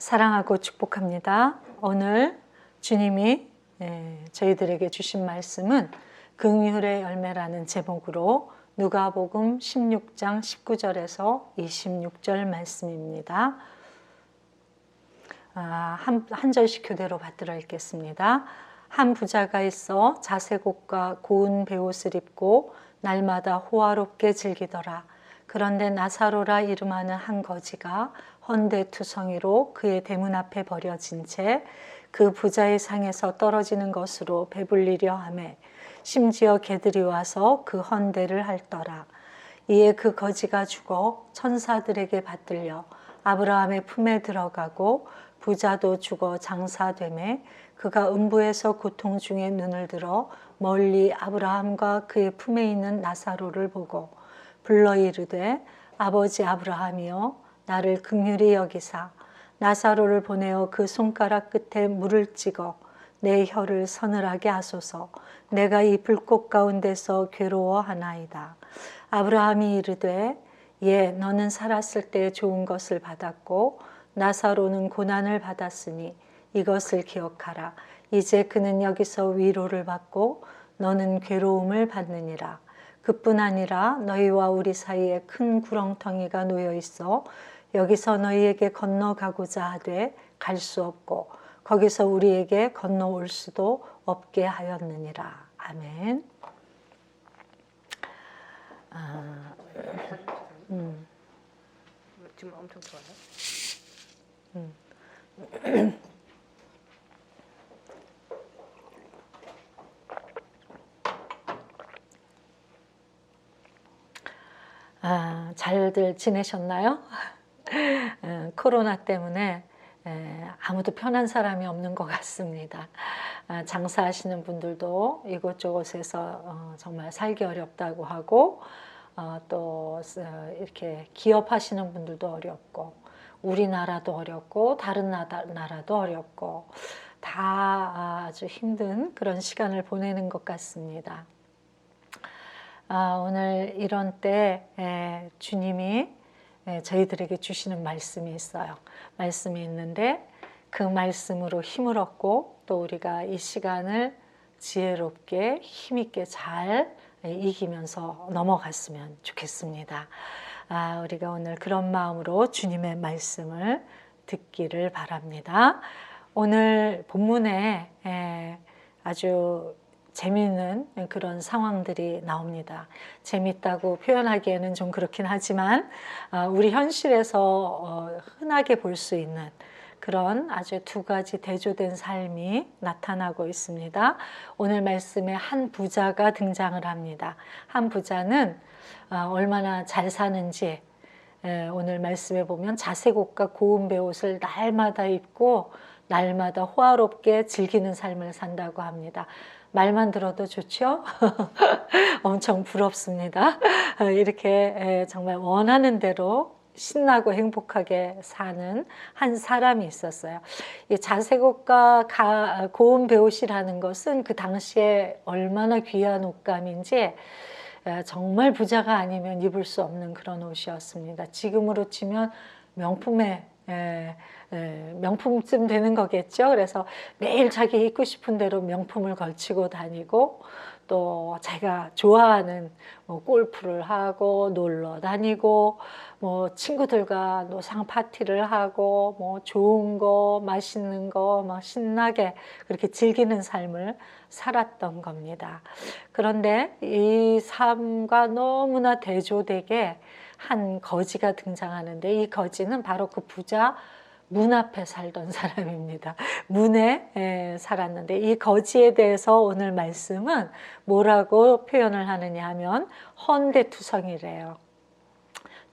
사랑하고 축복합니다. 오늘 주님이 저희들에게 주신 말씀은 긍휼의 열매라는 제목으로 누가복음 16장 19절에서 26절 말씀입니다. 한 절씩 교대로 받들어 읽겠습니다. 한 부자가 있어 자색옷과 고운 베옷을 입고 날마다 호화롭게 즐기더라. 그런데 나사로라 이름하는 한 거지가 헌데투성이로 그의 대문 앞에 버려진 채 그 부자의 상에서 떨어지는 것으로 배불리려 하매 심지어 개들이 와서 그 헌대를 핥더라. 이에 그 거지가 죽어 천사들에게 받들려 아브라함의 품에 들어가고 부자도 죽어 장사되매 그가 음부에서 고통 중에 눈을 들어 멀리 아브라함과 그의 품에 있는 나사로를 보고 불러 이르되 아버지 아브라함이여 나를 긍휼히 여기사 나사로를 보내어 그 손가락 끝에 물을 찍어 내 혀를 서늘하게 하소서. 내가 이 불꽃 가운데서 괴로워하나이다. 아브라함이 이르되 예 너는 살았을 때 좋은 것을 받았고 나사로는 고난을 받았으니 이것을 기억하라. 이제 그는 여기서 위로를 받고 너는 괴로움을 받느니라. 그뿐 아니라 너희와 우리 사이에 큰 구렁텅이가 놓여 있어 여기서 너희에게 건너가고자 하되 갈 수 없고 거기서 우리에게 건너올 수도 없게 하였느니라. 아멘. 지금 엄청 좋아요. 잘들 지내셨나요? 코로나 때문에 아무도 편한 사람이 없는 것 같습니다. 장사하시는 분들도 이곳저곳에서 정말 살기 어렵다고 하고 또 이렇게 기업하시는 분들도 어렵고 우리나라도 어렵고 다른 나라도 어렵고 다 아주 힘든 그런 시간을 보내는 것 같습니다. 오늘 이런 때 주님이 저희들에게 주시는 말씀이 있어요. 말씀이 있는데 그 말씀으로 힘을 얻고 또 우리가 이 시간을 지혜롭게 힘있게 잘 이기면서 넘어갔으면 좋겠습니다. 우리가 오늘 그런 마음으로 주님의 말씀을 듣기를 바랍니다. 오늘 본문에 아주 재미있는 그런 상황들이 나옵니다. 재밌다고 표현하기에는 좀 그렇긴 하지만 우리 현실에서 흔하게 볼 수 있는 그런 아주 두 가지 대조된 삶이 나타나고 있습니다. 오늘 말씀에 한 부자가 등장을 합니다. 한 부자는 얼마나 잘 사는지 오늘 말씀에 보면 자색옷과 고운 베옷을 날마다 입고 날마다 호화롭게 즐기는 삶을 산다고 합니다. 말만 들어도 좋죠? 엄청 부럽습니다. 이렇게 정말 원하는 대로 신나고 행복하게 사는 한 사람이 있었어요. 이 자색옷과 고운 베옷이라는 것은 그 당시에 얼마나 귀한 옷감인지 정말 부자가 아니면 입을 수 없는 그런 옷이었습니다. 지금으로 치면 명품쯤 되는 거겠죠. 그래서 매일 자기 입고 싶은 대로 명품을 걸치고 다니고 또 자기가 좋아하는 골프를 하고 놀러 다니고 친구들과 노상 파티를 하고 좋은 거 맛있는 거 막 신나게 그렇게 즐기는 삶을 살았던 겁니다. 그런데 이 삶과 너무나 대조되게 한 거지가 등장하는데 이 거지는 바로 그 부자 문 앞에 살던 사람입니다. 문에 살았는데 이 거지에 대해서 오늘 말씀은 뭐라고 표현을 하느냐 하면 헌데투성이래요.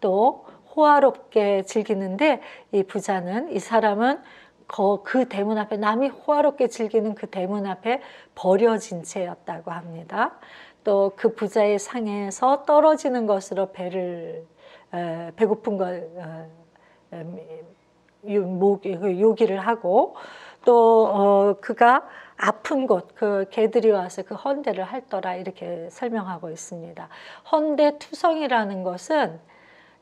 또 호화롭게 즐기는데 이 부자는 이 사람은 그 대문 앞에 남이 호화롭게 즐기는 그 대문 앞에 버려진 채였다고 합니다. 또 그 부자의 상에서 떨어지는 것으로 배고픈 걸 요기를 하고 또 그가 아픈 곳 그 개들이 와서 그 헌대를 핥더라 이렇게 설명하고 있습니다. 헌대투성이라는 것은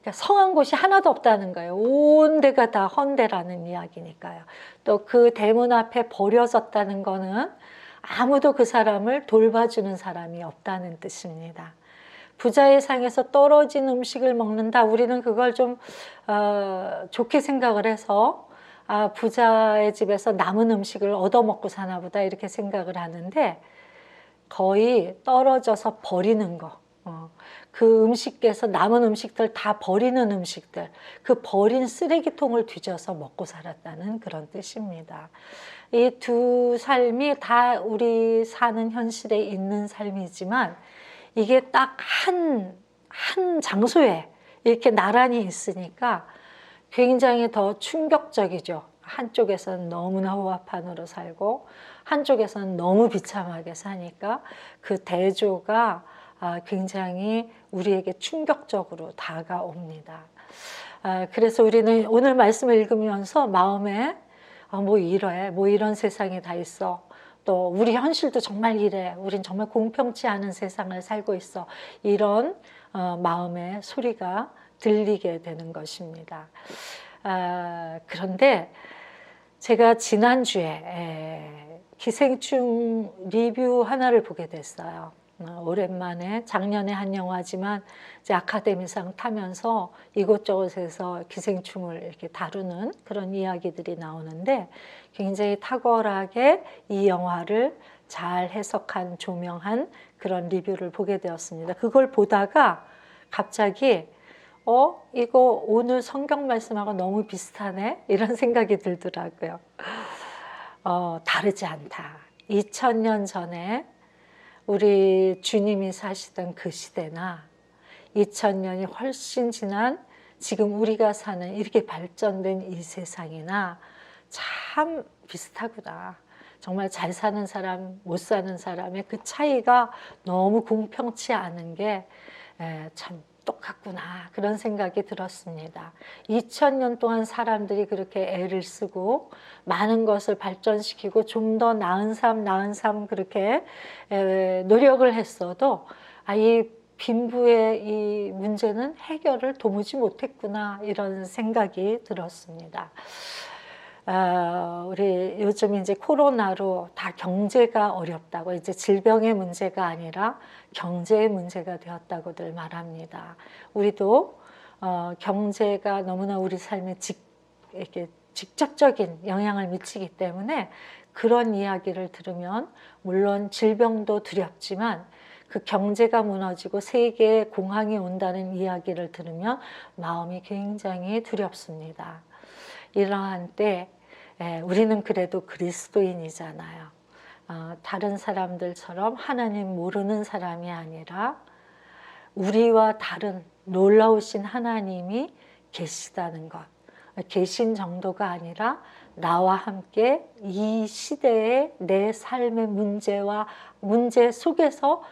그러니까 성한 곳이 하나도 없다는 거예요. 온 데가 다 헌데라는 이야기니까요. 또 그 대문 앞에 버려졌다는 거는 아무도 그 사람을 돌봐주는 사람이 없다는 뜻입니다. 부자의 상에서 떨어진 음식을 먹는다. 우리는 그걸 좀 좋게 생각을 해서 부자의 집에서 남은 음식을 얻어먹고 사나 보다 이렇게 생각을 하는데, 거의 떨어져서 버리는 거, 그 음식에서 남은 음식들 다 버리는 음식들, 그 버린 쓰레기통을 뒤져서 먹고 살았다는 그런 뜻입니다. 이 두 삶이 다 우리 사는 현실에 있는 삶이지만, 이게 딱 한 장소에 이렇게 나란히 있으니까 굉장히 더 충격적이죠. 한쪽에서는 너무나 호화판으로 살고 한쪽에서는 너무 비참하게 사니까 그 대조가 굉장히 우리에게 충격적으로 다가옵니다. 그래서 우리는 오늘 말씀을 읽으면서 마음에 뭐 이래, 뭐 이런 세상이 다 있어. 또 우리 현실도 정말 이래. 우린 정말 공평치 않은 세상을 살고 있어. 이런 마음의 소리가 들리게 되는 것입니다. 그런데 제가 지난주에 기생충 리뷰 하나를 보게 됐어요. 오랜만에, 작년에 한 영화지만 이제 아카데미상 타면서 이곳저곳에서 기생충을 이렇게 다루는 그런 이야기들이 나오는데, 굉장히 탁월하게 이 영화를 잘 해석한, 조명한 그런 리뷰를 보게 되었습니다. 그걸 보다가 갑자기 이거 오늘 성경 말씀하고 너무 비슷하네? 이런 생각이 들더라고요. 다르지 않다. 2000년 전에 우리 주님이 사시던 그 시대나 2000년이 훨씬 지난 지금 우리가 사는 이렇게 발전된 이 세상이나 참 비슷하구나. 정말 잘 사는 사람, 못 사는 사람의 그 차이가 너무 공평치 않은 게 참 똑같구나, 그런 생각이 들었습니다. 2000년 동안 사람들이 그렇게 애를 쓰고 많은 것을 발전시키고 좀 더 나은 삶 그렇게 노력을 했어도 이 빈부의 이 문제는 해결을 도무지 못했구나, 이런 생각이 들었습니다. 우리 요즘 이제 코로나로 다 경제가 어렵다고, 이제 질병의 문제가 아니라 경제의 문제가 되었다고들 말합니다. 우리도 경제가 너무나 우리 삶에 이렇게 직접적인 영향을 미치기 때문에 그런 이야기를 들으면, 물론 질병도 두렵지만 그 경제가 무너지고 세계에 공황이 온다는 이야기를 들으면 마음이 굉장히 두렵습니다. 이러한 때 우리는 그래도 그리스도인이잖아요. 다른 사람들처럼 하나님 모르는 사람이 아니라 우리와 다른 놀라우신 하나님이 계시다는 것, 계신 정도가 아니라 나와 함께 이 시대의 내 삶의 문제 속에서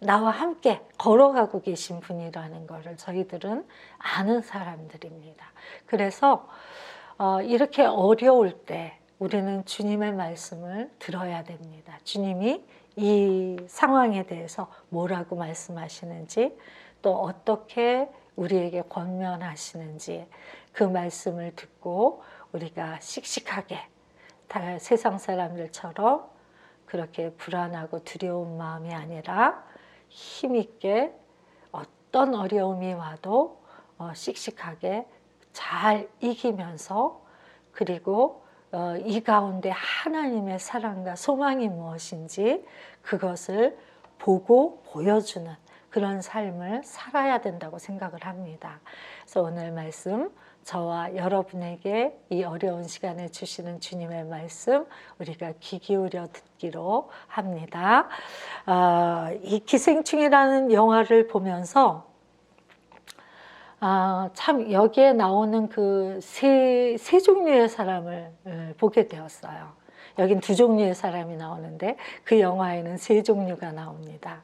나와 함께 걸어가고 계신 분이라는 것을 저희들은 아는 사람들입니다. 그래서 이렇게 어려울 때 우리는 주님의 말씀을 들어야 됩니다. 주님이 이 상황에 대해서 뭐라고 말씀하시는지, 또 어떻게 우리에게 권면하시는지, 그 말씀을 듣고 우리가 씩씩하게 세상 사람들처럼 그렇게 불안하고 두려운 마음이 아니라 힘있게 어떤 어려움이 와도 씩씩하게 잘 이기면서, 그리고 이 가운데 하나님의 사랑과 소망이 무엇인지 그것을 보고 보여주는 그런 삶을 살아야 된다고 생각을 합니다. 그래서 오늘 말씀, 저와 여러분에게 이 어려운 시간에 주시는 주님의 말씀 우리가 귀 기울여 듣기로 합니다. 이 기생충이라는 영화를 보면서 참 여기에 나오는 그 세 종류의 사람을 보게 되었어요. 여긴 두 종류의 사람이 나오는데 그 영화에는 세 종류가 나옵니다.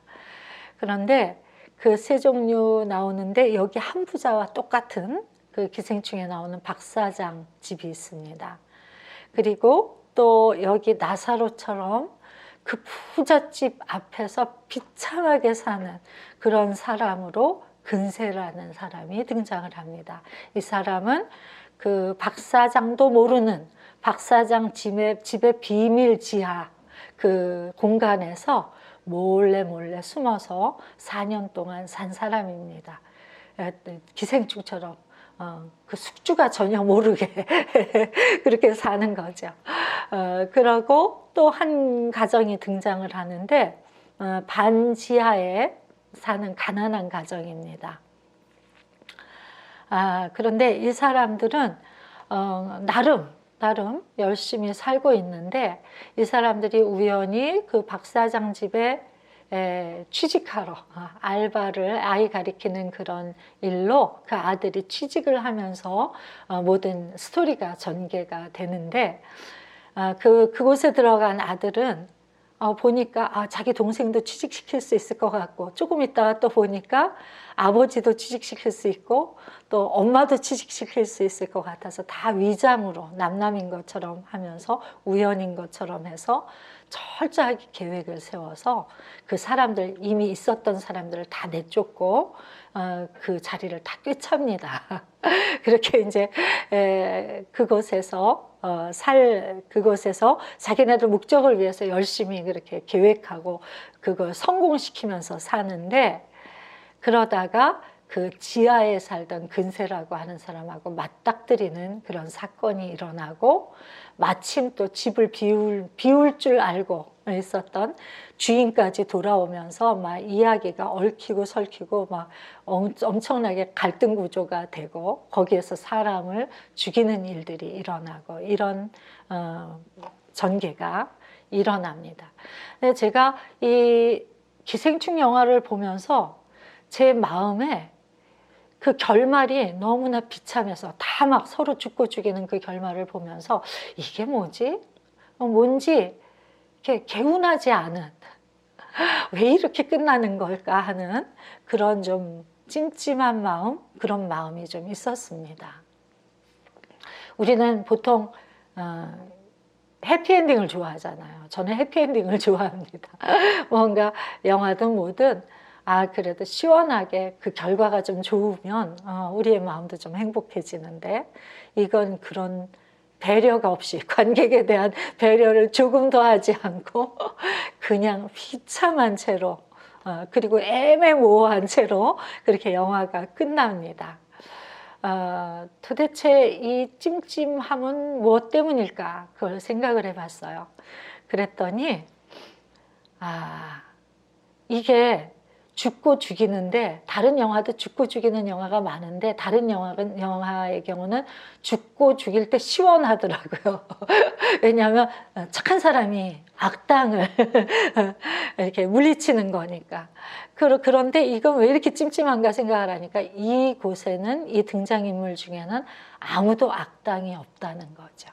그런데 그 세 종류 나오는데 여기 한 부자와 똑같은 그 기생충에 나오는 박사장 집이 있습니다. 그리고 또 여기 나사로처럼 그 부잣집 앞에서 비참하게 사는 그런 사람으로 근세라는 사람이 등장을 합니다. 이 사람은 그 박 사장도 모르는 박 사장 집의 비밀 지하 그 공간에서 몰래 숨어서 4년 동안 산 사람입니다. 기생충처럼 그 숙주가 전혀 모르게 그렇게 사는 거죠. 그러고 또 한 가정이 등장을 하는데 반지하에 사는 가난한 가정입니다. 그런데 이 사람들은 나름 열심히 살고 있는데 이 사람들이 우연히 그 박 사장 집에 취직하러 알바를 아이 가리키는 그런 일로 그 아들이 취직을 하면서 모든 스토리가 전개가 되는데 그곳에 들어간 아들은 보니까 자기 동생도 취직시킬 수 있을 것 같고 조금 있다가 또 보니까 아버지도 취직시킬 수 있고 또 엄마도 취직시킬 수 있을 것 같아서 다 위장으로 남남인 것처럼 하면서 우연인 것처럼 해서 철저하게 계획을 세워서 그 사람들 이미 있었던 사람들을 다 내쫓고 그 자리를 다 꿰찹니다. 그렇게 이제 그곳에서 그곳에서 자기네들 목적을 위해서 열심히 그렇게 계획하고 그걸 성공시키면서 사는데 그러다가 그 지하에 살던 근세라고 하는 사람하고 맞닥뜨리는 그런 사건이 일어나고 마침 또 집을 비울 줄 알고 있었던 주인까지 돌아오면서 막 이야기가 얽히고 설키고 막 엄청나게 갈등 구조가 되고 거기에서 사람을 죽이는 일들이 일어나고 이런 전개가 일어납니다. 제가 이 기생충 영화를 보면서 제 마음에 그 결말이 너무나 비참해서 다 막 서로 죽고 죽이는 그 결말을 보면서 이게 뭐지? 뭔지 이렇게 개운하지 않은 왜 이렇게 끝나는 걸까 하는 그런 좀 찜찜한 마음, 그런 마음이 좀 있었습니다. 우리는 보통 해피엔딩을 좋아하잖아요. 저는 해피엔딩을 좋아합니다. 뭔가 영화든 뭐든 그래도 시원하게 그 결과가 좀 좋으면 우리의 마음도 좀 행복해지는데 이건 그런 배려가 없이 관객에 대한 배려를 조금도 하지 않고 그냥 비참한 채로 그리고 애매모호한 채로 그렇게 영화가 끝납니다. 도대체 이 찜찜함은 무엇 때문일까? 그걸 생각을 해봤어요. 그랬더니 이게 죽고 죽이는데 다른 영화도 죽고 죽이는 영화가 많은데 다른 영화의 경우는 죽고 죽일 때 시원하더라고요. 왜냐하면 착한 사람이 악당을 이렇게 물리치는 거니까. 그런데 이건 왜 이렇게 찜찜한가 생각을 하니까 이곳에는 이 등장인물 중에는 아무도 악당이 없다는 거죠.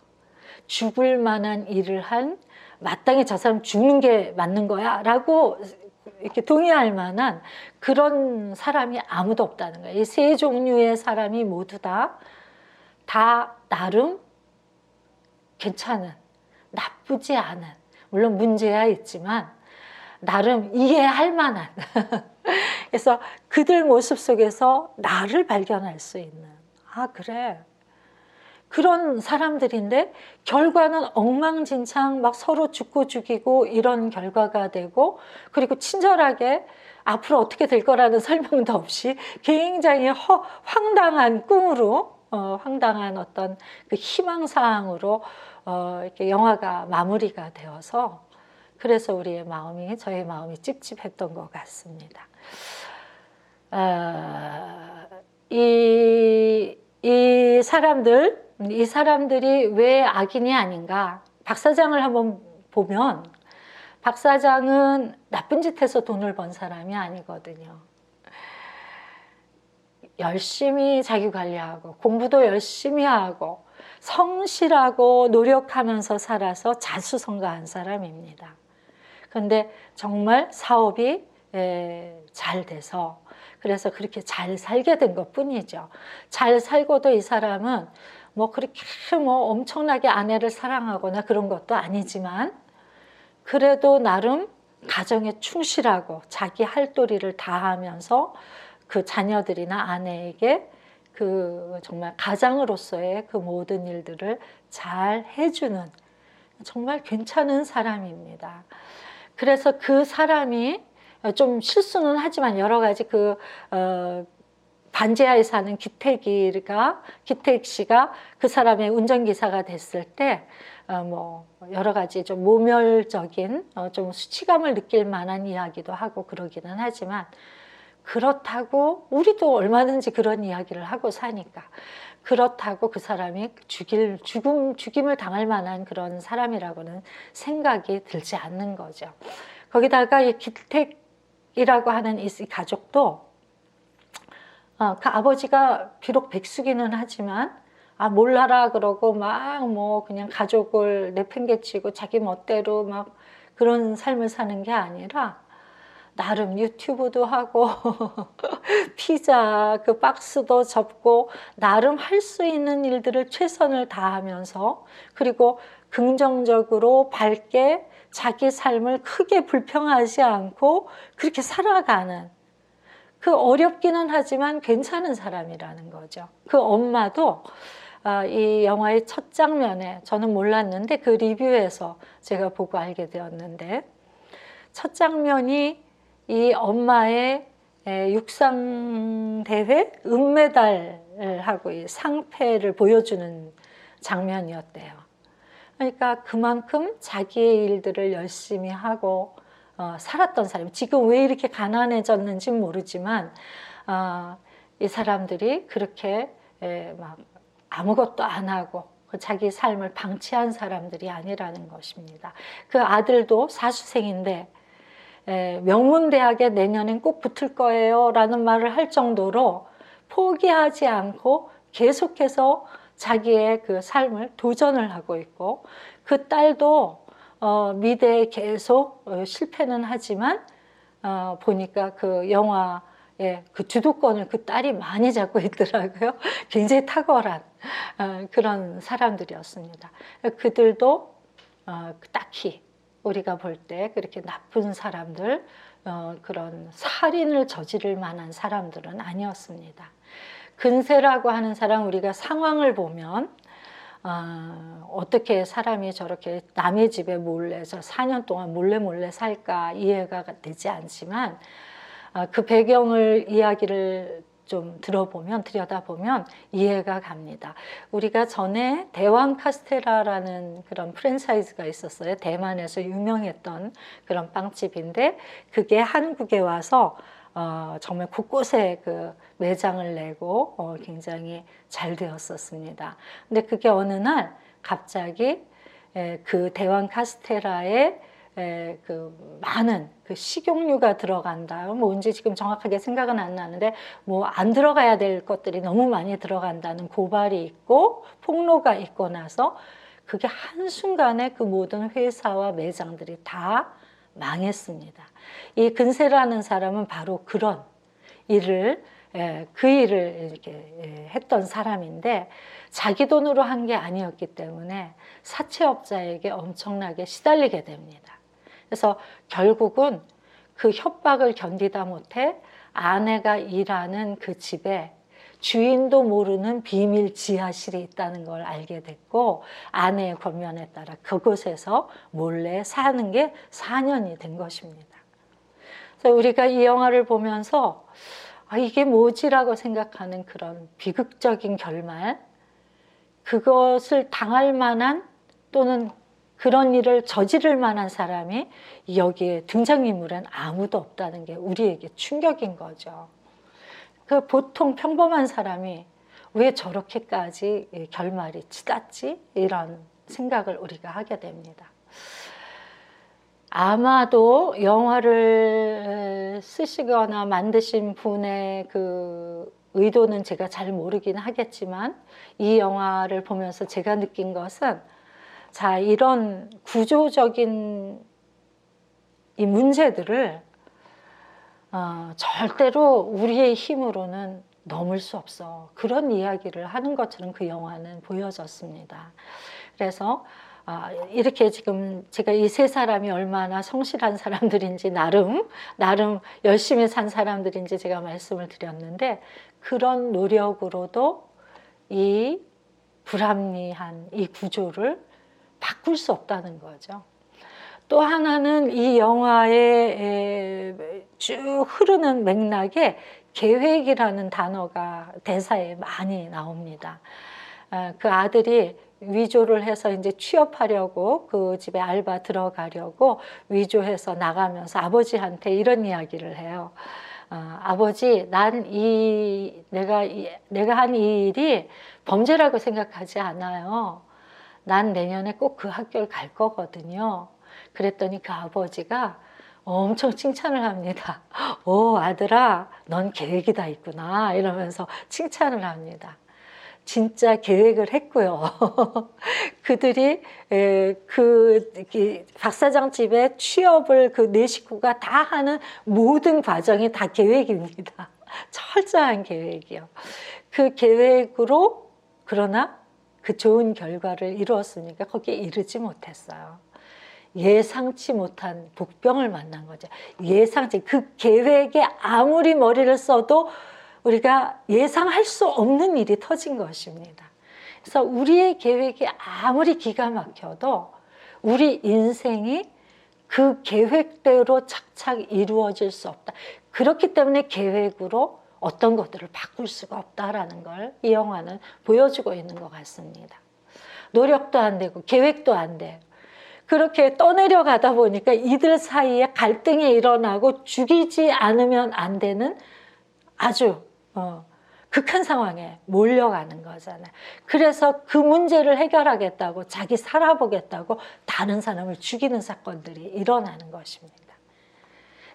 죽을 만한 일을 한 마땅히 저 사람 죽는 게 맞는 거야 라고 이렇게 동의할 만한 그런 사람이 아무도 없다는 거예요. 이 세 종류의 사람이 모두 다 나름 괜찮은, 나쁘지 않은, 물론 문제야 있지만 나름 이해할 만한 그래서 그들 모습 속에서 나를 발견할 수 있는 그래 그런 사람들인데 결과는 엉망진창 막 서로 죽고 죽이고 이런 결과가 되고 그리고 친절하게 앞으로 어떻게 될 거라는 설명도 없이 굉장히 황당한 꿈으로 황당한 어떤 그 희망사항으로 이렇게 영화가 마무리가 되어서 그래서 저의 마음이 찝찝했던 것 같습니다. 이 사람들이 왜 악인이 아닌가? 박 사장을 한번 보면 박 사장은 나쁜 짓 해서 돈을 번 사람이 아니거든요. 열심히 자기 관리하고 공부도 열심히 하고 성실하고 노력하면서 살아서 자수성가한 사람입니다. 그런데 정말 사업이 잘 돼서 그래서 그렇게 잘 살게 된 것뿐이죠. 잘 살고도 이 사람은 그렇게 엄청나게 아내를 사랑하거나 그런 것도 아니지만 그래도 나름 가정에 충실하고 자기 할 도리를 다하면서 그 자녀들이나 아내에게 그 정말 가장으로서의 그 모든 일들을 잘 해주는 정말 괜찮은 사람입니다. 그래서 그 사람이 좀 실수는 하지만 여러 가지 반지하에 사는 기택 씨가 그 사람의 운전기사가 됐을 때 뭐 여러 가지 좀 모멸적인 좀 수치감을 느낄 만한 이야기도 하고 그러기는 하지만, 그렇다고 우리도 얼마든지 그런 이야기를 하고 사니까 그렇다고 그 사람이 죽임을 당할 만한 그런 사람이라고는 생각이 들지 않는 거죠. 거기다가 이 기택이라고 하는 이 가족도 그 아버지가 비록 백수기는 하지만 몰라라 그러고 막 뭐 그냥 가족을 내팽개치고 자기 멋대로 막 그런 삶을 사는 게 아니라 나름 유튜브도 하고 피자 그 박스도 접고 나름 할 수 있는 일들을 최선을 다하면서, 그리고 긍정적으로 밝게 자기 삶을 크게 불평하지 않고 그렇게 살아가는, 그 어렵기는 하지만 괜찮은 사람이라는 거죠. 그 엄마도 이 영화의 첫 장면에, 저는 몰랐는데 그 리뷰에서 제가 보고 알게 되었는데, 첫 장면이 이 엄마의 육상대회 은메달하고 이 상패를 보여주는 장면이었대요. 그러니까 그만큼 자기의 일들을 열심히 하고 살았던 사람. 지금 왜 이렇게 가난해졌는지 모르지만 이 사람들이 그렇게 막 아무것도 안 하고 자기 삶을 방치한 사람들이 아니라는 것입니다. 그 아들도 사수생인데 명문대학에 내년엔 꼭 붙을 거예요 라는 말을 할 정도로 포기하지 않고 계속해서 자기의 그 삶을 도전을 하고 있고, 그 딸도 미대에 계속 실패는 하지만 보니까 그 영화의 그 주도권을 그 딸이 많이 잡고 있더라고요. 굉장히 탁월한 그런 사람들이었습니다. 그들도 딱히 우리가 볼 때 그렇게 나쁜 사람들, 그런 살인을 저지를 만한 사람들은 아니었습니다. 근세라고 하는 사람, 우리가 상황을 보면 어떻게 사람이 저렇게 남의 집에 몰래서 4년 동안 몰래 살까 이해가 되지 않지만, 그 배경을 이야기를 좀 들여다보면 이해가 갑니다. 우리가 전에 대왕 카스테라라는 그런 프랜차이즈가 있었어요. 대만에서 유명했던 그런 빵집인데, 그게 한국에 와서 정말 곳곳에 그 매장을 내고 굉장히 잘 되었었습니다. 근데 그게 어느 날 갑자기 그 대왕 카스테라에 그 많은 그 식용유가 들어간다. 뭔지 지금 정확하게 생각은 안 나는데 뭐 안 들어가야 될 것들이 너무 많이 들어간다는 고발이 있고 폭로가 있고 나서 그게 한순간에 그 모든 회사와 매장들이 다 망했습니다. 이 근세라는 사람은 바로 그런 일을 그 일을 이렇게 했던 사람인데, 자기 돈으로 한 게 아니었기 때문에 사채업자에게 엄청나게 시달리게 됩니다. 그래서 결국은 그 협박을 견디다 못해 아내가 일하는 그 집에 주인도 모르는 비밀 지하실이 있다는 걸 알게 됐고, 아내의 권면에 따라 그곳에서 몰래 사는 게 4년이 된 것입니다. 그래서 우리가 이 영화를 보면서 이게 뭐지라고 생각하는 그런 비극적인 결말, 그것을 당할 만한 또는 그런 일을 저지를 만한 사람이 여기에 등장인물엔 아무도 없다는 게 우리에게 충격인 거죠. 그 보통 평범한 사람이 왜 저렇게까지 결말이 치닫지? 이런 생각을 우리가 하게 됩니다. 아마도 영화를 쓰시거나 만드신 분의 그 의도는 제가 잘 모르긴 하겠지만, 이 영화를 보면서 제가 느낀 것은, 자, 이런 구조적인 이 문제들을 절대로 우리의 힘으로는 넘을 수 없어. 그런 이야기를 하는 것처럼 그 영화는 보여졌습니다. 그래서 이렇게 지금 제가 이 세 사람이 얼마나 성실한 사람들인지 나름 열심히 산 사람들인지 제가 말씀을 드렸는데, 그런 노력으로도 이 불합리한 이 구조를 바꿀 수 없다는 거죠. 또 하나는 이 영화에 쭉 흐르는 맥락에 계획이라는 단어가 대사에 많이 나옵니다. 그 아들이 위조를 해서 이제 취업하려고 그 집에 알바 들어가려고 위조해서 나가면서 아버지한테 이런 이야기를 해요. 아버지, 내가 한 이 일이 범죄라고 생각하지 않아요. 난 내년에 꼭 그 학교를 갈 거거든요. 그랬더니 그 아버지가 엄청 칭찬을 합니다. 오, 아들아, 넌 계획이 다 있구나. 이러면서 칭찬을 합니다. 진짜 계획을 했고요. 그들이 박 사장 집에 취업을 그 네 식구가 다 하는 모든 과정이 다 계획입니다. 철저한 계획이요. 그 계획으로, 그러나 그 좋은 결과를 이루었으니까 거기에 이르지 못했어요. 예상치 못한 복병을 만난 거죠. 그 계획에 아무리 머리를 써도 우리가 예상할 수 없는 일이 터진 것입니다. 그래서 우리의 계획이 아무리 기가 막혀도 우리 인생이 그 계획대로 착착 이루어질 수 없다. 그렇기 때문에 계획으로 어떤 것들을 바꿀 수가 없다라는 걸 이 영화는 보여주고 있는 것 같습니다. 노력도 안 되고 계획도 안 돼요. 그렇게 떠내려가다 보니까 이들 사이에 갈등이 일어나고 죽이지 않으면 안 되는 아주 극한 상황에 몰려가는 거잖아요. 그래서 그 문제를 해결하겠다고, 자기 살아보겠다고 다른 사람을 죽이는 사건들이 일어나는 것입니다.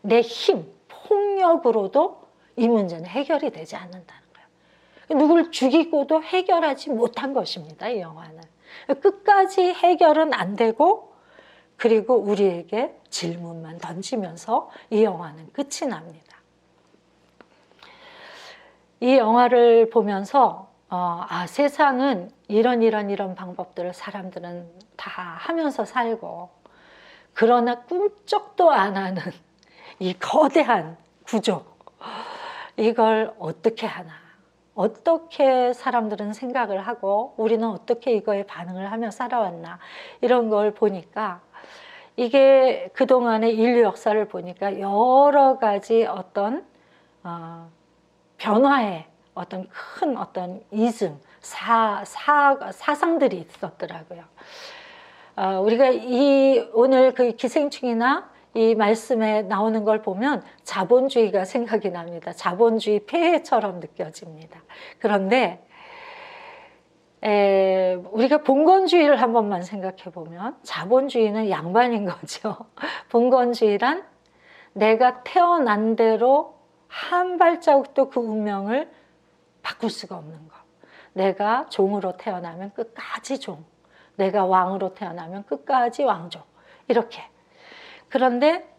내 힘, 폭력으로도 이 문제는 해결이 되지 않는다는 거예요. 누굴 죽이고도 해결하지 못한 것입니다, 이 영화는. 끝까지 해결은 안 되고, 그리고 우리에게 질문만 던지면서 이 영화는 끝이 납니다. 이 영화를 보면서 세상은 이런 방법들을 사람들은 다 하면서 살고, 그러나 꿈쩍도 안 하는 이 거대한 구조, 이걸 어떻게 하나, 어떻게 사람들은 생각을 하고 우리는 어떻게 이거에 반응을 하며 살아왔나, 이런 걸 보니까 이게 그동안의 인류 역사를 보니까 여러 가지 어떤 변화의 큰 이즘, 사상들이 있었더라고요. 우리가 오늘 그 기생충이나 이 말씀에 나오는 걸 보면 자본주의가 생각이 납니다. 자본주의 폐해처럼 느껴집니다. 그런데 우리가 봉건주의를 한 번만 생각해 보면 자본주의는 양반인 거죠. 봉건주의란 내가 태어난 대로 한 발자국도 그 운명을 바꿀 수가 없는 것. 내가 종으로 태어나면 끝까지 종, 내가 왕으로 태어나면 끝까지 왕족, 이렇게. 그런데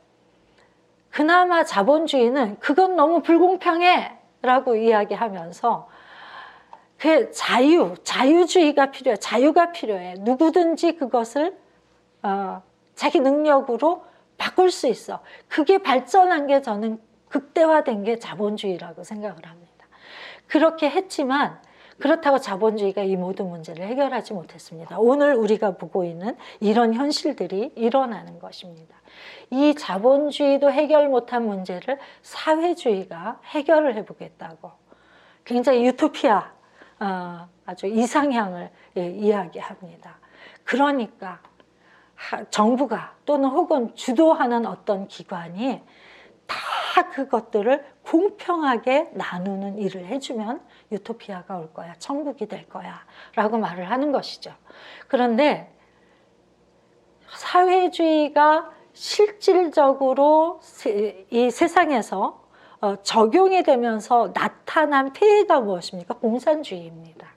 그나마 자본주의는 그건 너무 불공평해 라고 이야기하면서 그 자유주의가 필요해. 자유가 필요해. 누구든지 그것을 자기 능력으로 바꿀 수 있어. 그게 발전한 게 저는 극대화된 게 자본주의라고 생각을 합니다. 그렇게 했지만 그렇다고 자본주의가 이 모든 문제를 해결하지 못했습니다. 오늘 우리가 보고 있는 이런 현실들이 일어나는 것입니다. 이 자본주의도 해결 못한 문제를 사회주의가 해결을 해보겠다고 굉장히 유토피아, 아주 이상향을 이야기합니다. 그러니까 정부가 또는 혹은 주도하는 어떤 기관이 다 그것들을 공평하게 나누는 일을 해주면 유토피아가 올 거야, 천국이 될 거야 라고 말을 하는 것이죠. 그런데 사회주의가 실질적으로 이 세상에서 적용이 되면서 나타난 폐해가 무엇입니까? 공산주의입니다.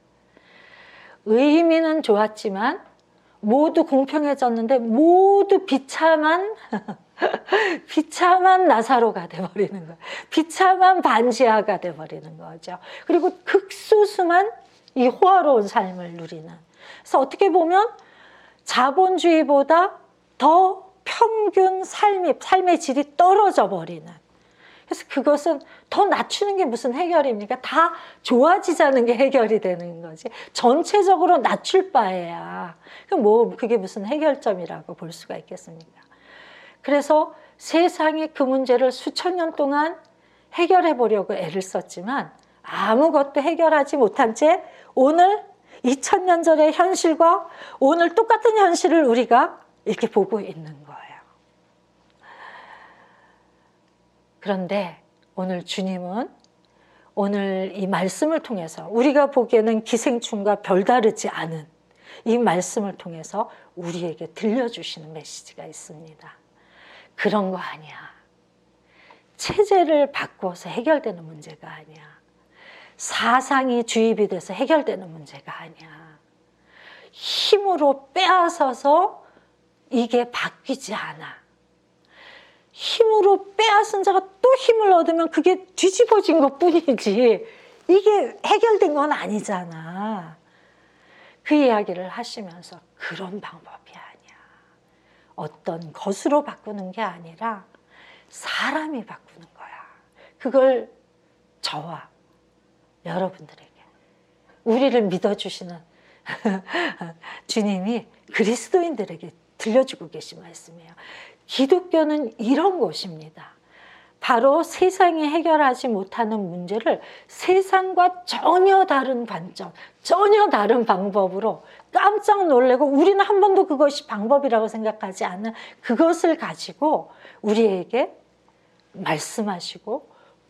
의미는 좋았지만 모두 공평해졌는데 모두 비참한 나사로가 돼버리는 거예요. 비참한 반지하가 돼버리는 거죠. 그리고 극소수만 이 호화로운 삶을 누리는. 그래서 어떻게 보면 자본주의보다 더 평균 삶의 질이 떨어져 버리는. 그래서 그것은 더 낮추는 게 무슨 해결입니까? 다 좋아지자는 게 해결이 되는 거지. 전체적으로 낮출 바에야. 그럼 그게 무슨 해결점이라고 볼 수가 있겠습니까? 그래서 세상이 그 문제를 수천 년 동안 해결해 보려고 애를 썼지만 아무것도 해결하지 못한 채 오늘 2000년 전의 현실과 오늘 똑같은 현실을 우리가 이렇게 보고 있는 거예요. 그런데 오늘 주님은 오늘 이 말씀을 통해서 우리가 보기에는 기생충과 별다르지 않은 이 말씀을 통해서 우리에게 들려주시는 메시지가 있습니다. 그런 거 아니야. 체제를 바꿔서 해결되는 문제가 아니야. 사상이 주입이 돼서 해결되는 문제가 아니야. 힘으로 빼앗아서 이게 바뀌지 않아. 힘으로 빼앗은 자가 또 힘을 얻으면 그게 뒤집어진 것뿐이지 이게 해결된 건 아니잖아. 그 이야기를 하시면서 그런 방법이 아니야. 어떤 것으로 바꾸는 게 아니라 사람이 바꾸는 거야. 그걸 저와 여러분들에게 우리를 믿어주시는 주님이 그리스도인들에게 들려주고 계신 말씀이에요. 기독교는 이런 것입니다. 바로 세상이 해결하지 못하는 문제를 세상과 전혀 다른 관점, 전혀 다른 방법으로 깜짝 놀래고 우리는 한 번도 그것이 방법이라고 생각하지 않는 그것을 가지고 우리에게 말씀하시고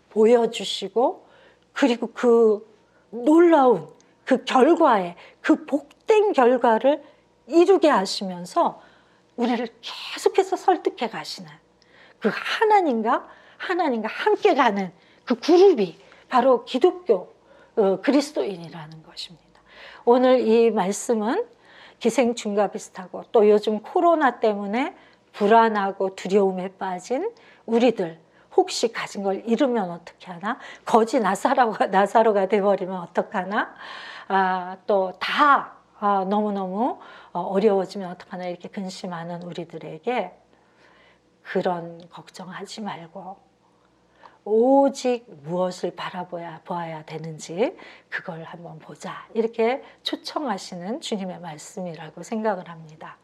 보여주시고 그리고 그 놀라운 그 결과에 그 복된 결과를 이루게 하시면서 우리를 계속해서 설득해 가시는 그 하나님과 함께 가는 그 그룹이 바로 기독교 그리스도인이라는 것입니다. 오늘 이 말씀은 기생충과 비슷하고 또 요즘 코로나 때문에 불안하고 두려움에 빠진 우리들 혹시 가진 걸 잃으면 어떻게 하나? 거지 나사로가 돼버리면 어떡하나? 또 다 너무너무 어려워지면 어떡하나 이렇게 근심하는 우리들에게 그런 걱정하지 말고 오직 무엇을 바라보아야 되는지 그걸 한번 보자 이렇게 초청하시는 주님의 말씀이라고 생각을 합니다.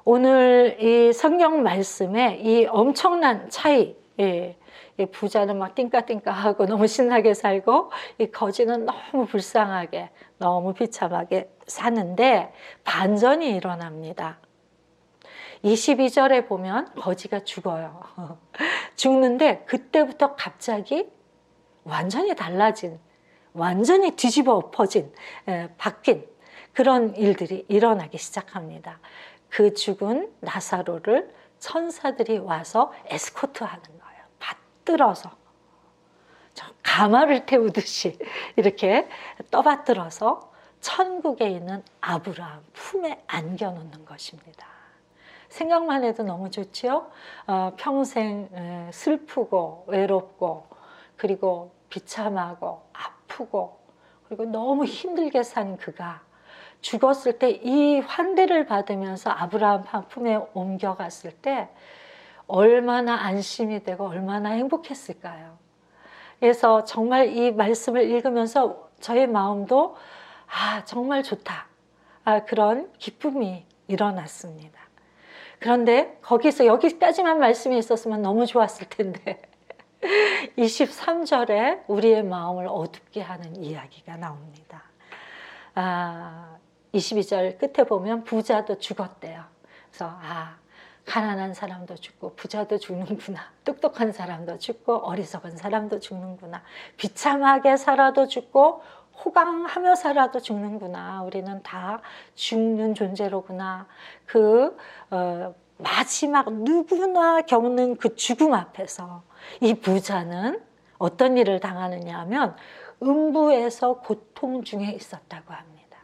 오늘 이 성경 말씀에 이 엄청난 차이, 이 부자는 막 띵까띵까하고 너무 신나게 살고 이 거지는 너무 불쌍하게 너무 비참하게 사는데 반전이 일어납니다. 22절에 보면 거지가 죽어요. 죽는데 그때부터 갑자기 완전히 달라진, 완전히 뒤집어 엎어진, 바뀐 그런 일들이 일어나기 시작합니다. 그 죽은 나사로를 천사들이 와서 에스코트하는 거예요. 받들어서 가마를 태우듯이 이렇게 떠받들어서 천국에 있는 아브라함 품에 안겨놓는 것입니다. 생각만 해도 너무 좋지요. 평생 슬프고 외롭고 그리고 비참하고 아프고 그리고 너무 힘들게 산 그가 죽었을 때 이 환대를 받으면서 아브라함 품에 옮겨갔을 때 얼마나 안심이 되고 얼마나 행복했을까요? 그래서 정말 이 말씀을 읽으면서 저의 마음도 정말 좋다. 그런 기쁨이 일어났습니다. 그런데 거기서 여기까지만 말씀이 있었으면 너무 좋았을 텐데 23절에 우리의 마음을 어둡게 하는 이야기가 나옵니다. 22절 끝에 보면 부자도 죽었대요. 그래서 가난한 사람도 죽고 부자도 죽는구나. 똑똑한 사람도 죽고 어리석은 사람도 죽는구나. 비참하게 살아도 죽고 호강하며 살아도 죽는구나. 우리는 다 죽는 존재로구나. 마지막 누구나 겪는 그 죽음 앞에서 이 부자는 어떤 일을 당하느냐 하면 음부에서 고통 중에 있었다고 합니다.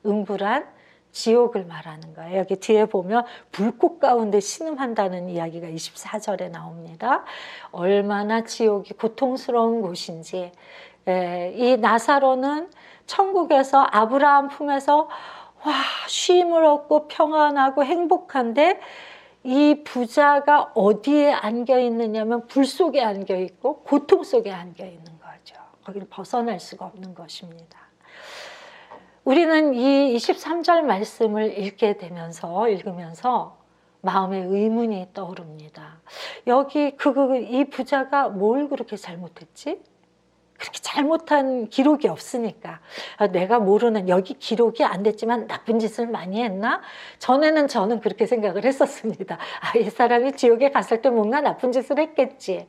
음부란 지옥을 말하는 거예요. 여기 뒤에 보면 불꽃 가운데 신음한다는 이야기가 24절에 나옵니다. 얼마나 지옥이 고통스러운 곳인지. 이 나사로는 천국에서 아브라함 품에서 와, 쉼을 얻고 평안하고 행복한데 이 부자가 어디에 안겨 있느냐면 불 속에 안겨 있고 고통 속에 안겨 있는 거죠. 거기를 벗어날 수가 없는 것입니다. 우리는 이 23절 말씀을 읽으면서 마음에 의문이 떠오릅니다. 여기 이 부자가 뭘 그렇게 잘못했지? 그렇게 잘못한 기록이 없으니까. 내가 모르는, 여기 기록이 안 됐지만 나쁜 짓을 많이 했나? 전에는 저는 그렇게 생각을 했었습니다. 이 사람이 지옥에 갔을 때 뭔가 나쁜 짓을 했겠지.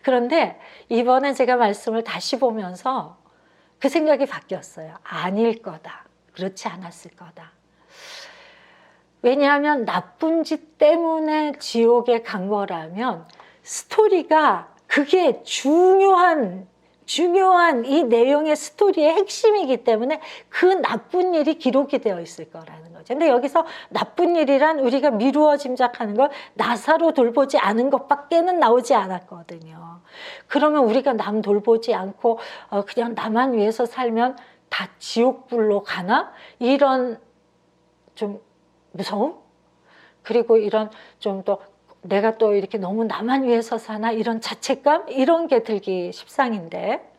그런데 이번에 제가 말씀을 다시 보면서 그 생각이 바뀌었어요. 아닐 거다. 그렇지 않았을 거다. 왜냐하면 나쁜 짓 때문에 지옥에 간 거라면 스토리가 그게 중요한 이 내용의 스토리의 핵심이기 때문에 그 나쁜 일이 기록이 되어 있을 거라는 거죠. 근데 여기서 나쁜 일이란 우리가 미루어 짐작하는 건 나사로 돌보지 않은 것밖에는 나오지 않았거든요. 그러면 우리가 남 돌보지 않고 그냥 나만 위해서 살면 다 지옥불로 가나? 이런 좀 무서움? 그리고 이런 좀 더 내가 또 이렇게 너무 나만 위해서 사나? 이런 자책감? 이런 게 들기 십상인데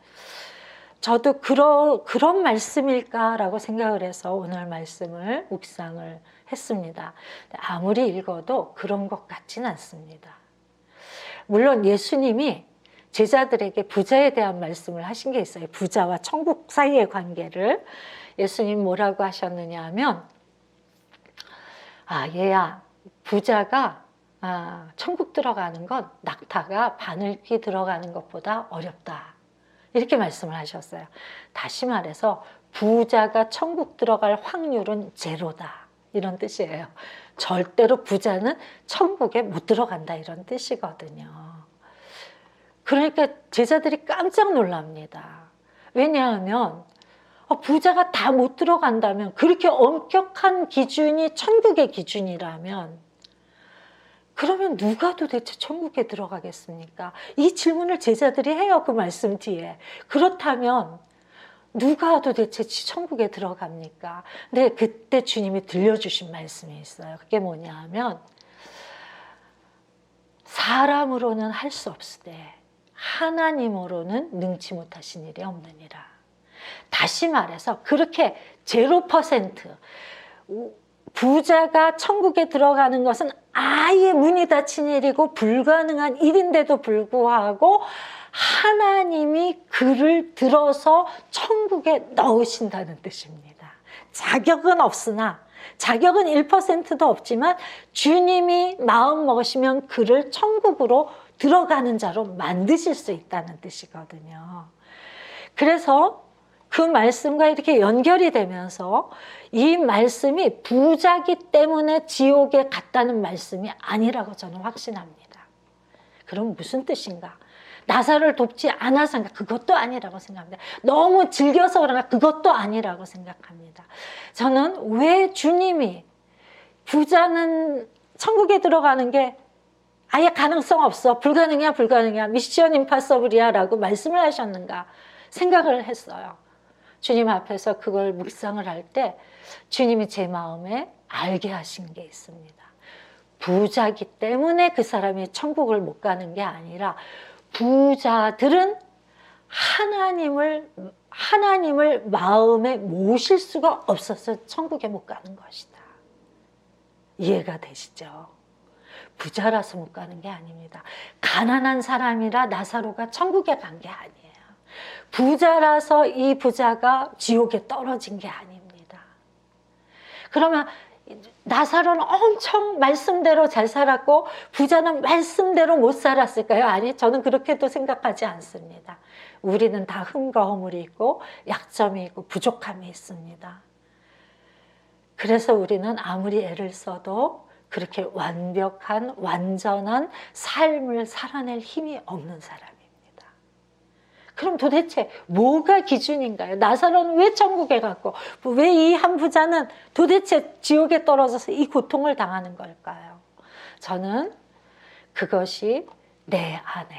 저도 그런 말씀일까라고 생각을 해서 오늘 말씀을 묵상을 했습니다. 아무리 읽어도 그런 것 같지는 않습니다. 물론 예수님이 제자들에게 부자에 대한 말씀을 하신 게 있어요. 부자와 천국 사이의 관계를. 예수님 뭐라고 하셨느냐 하면 얘야, 부자가 천국 들어가는 건 낙타가 바늘귀 들어가는 것보다 어렵다. 이렇게 말씀을 하셨어요. 다시 말해서 부자가 천국 들어갈 확률은 제로다. 이런 뜻이에요. 절대로 부자는 천국에 못 들어간다. 이런 뜻이거든요. 그러니까 제자들이 깜짝 놀랍니다. 왜냐하면 부자가 다 못 들어간다면, 그렇게 엄격한 기준이 천국의 기준이라면 그러면 누가 도대체 천국에 들어가겠습니까? 이 질문을 제자들이 해요. 그 말씀 뒤에. 그렇다면 누가 도대체 천국에 들어갑니까? 근데 그때 주님이 들려주신 말씀이 있어요. 그게 뭐냐 하면 사람으로는 할 수 없으되 하나님으로는 능치 못하신 일이 없느니라. 다시 말해서 그렇게 0% 부자가 천국에 들어가는 것은 아예 문이 닫힌 일이고 불가능한 일인데도 불구하고 하나님이 그를 들어서 천국에 넣으신다는 뜻입니다. 자격은 없으나, 자격은 1%도 없지만 주님이 마음 먹으시면 그를 천국으로 들어가는 자로 만드실 수 있다는 뜻이거든요. 그래서 그 말씀과 이렇게 연결이 되면서 이 말씀이 부자기 때문에 지옥에 갔다는 말씀이 아니라고 저는 확신합니다. 그럼 무슨 뜻인가? 나사로를 돕지 않아서인가? 그것도 아니라고 생각합니다. 너무 즐겨서 그러나 그것도 아니라고 생각합니다. 저는 왜 주님이 부자는 천국에 들어가는 게 아예 가능성 없어, 불가능이야, 미션 임파서블이야 라고 말씀을 하셨는가 생각을 했어요. 주님 앞에서 그걸 묵상을 할 때 주님이 제 마음에 알게 하신 게 있습니다. 부자기 때문에 그 사람이 천국을 못 가는 게 아니라 부자들은 하나님을 마음에 모실 수가 없어서 천국에 못 가는 것이다. 이해가 되시죠? 부자라서 못 가는 게 아닙니다. 가난한 사람이라 나사로가 천국에 간 게 아니에요. 부자라서 이 부자가 지옥에 떨어진 게 아닙니다. 그러면 나사로는 엄청 말씀대로 잘 살았고 부자는 말씀대로 못 살았을까요? 아니, 저는 그렇게도 생각하지 않습니다. 우리는 다 흠과 허물이 있고 약점이 있고 부족함이 있습니다. 그래서 우리는 아무리 애를 써도 그렇게 완벽한 완전한 삶을 살아낼 힘이 없는 사람입니다. 그럼 도대체 뭐가 기준인가요? 나사로는 왜 천국에 갔고 왜 이 한 부자는 도대체 지옥에 떨어져서 이 고통을 당하는 걸까요? 저는 그것이 내 안에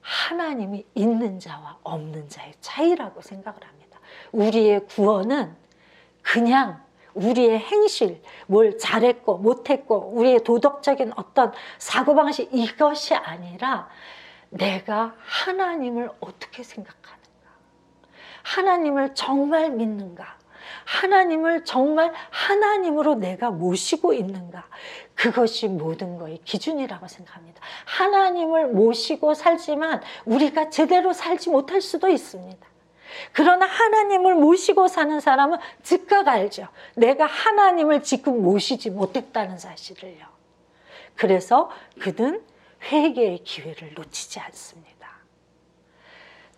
하나님이 있는 자와 없는 자의 차이라고 생각을 합니다. 우리의 구원은 그냥 우리의 행실, 뭘 잘했고 못했고 우리의 도덕적인 어떤 사고방식 이것이 아니라 내가 하나님을 어떻게 생각하는가, 하나님을 정말 믿는가, 하나님을 정말 하나님으로 내가 모시고 있는가, 그것이 모든 것의 기준이라고 생각합니다. 하나님을 모시고 살지만 우리가 제대로 살지 못할 수도 있습니다. 그러나 하나님을 모시고 사는 사람은 즉각 알죠. 내가 하나님을 지금 모시지 못했다는 사실을요. 그래서 그는 회개의 기회를 놓치지 않습니다.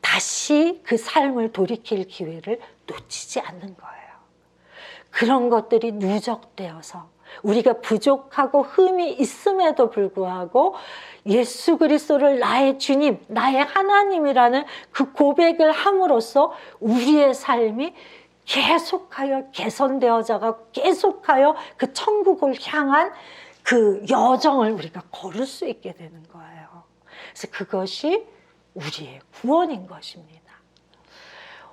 다시 그 삶을 돌이킬 기회를 놓치지 않는 거예요. 그런 것들이 누적되어서 우리가 부족하고 흠이 있음에도 불구하고 예수 그리스도를 나의 주님, 나의 하나님이라는 그 고백을 함으로써 우리의 삶이 계속하여 개선되어져가고 계속하여 그 천국을 향한 그 여정을 우리가 걸을 수 있게 되는 거예요. 그래서 그것이 우리의 구원인 것입니다.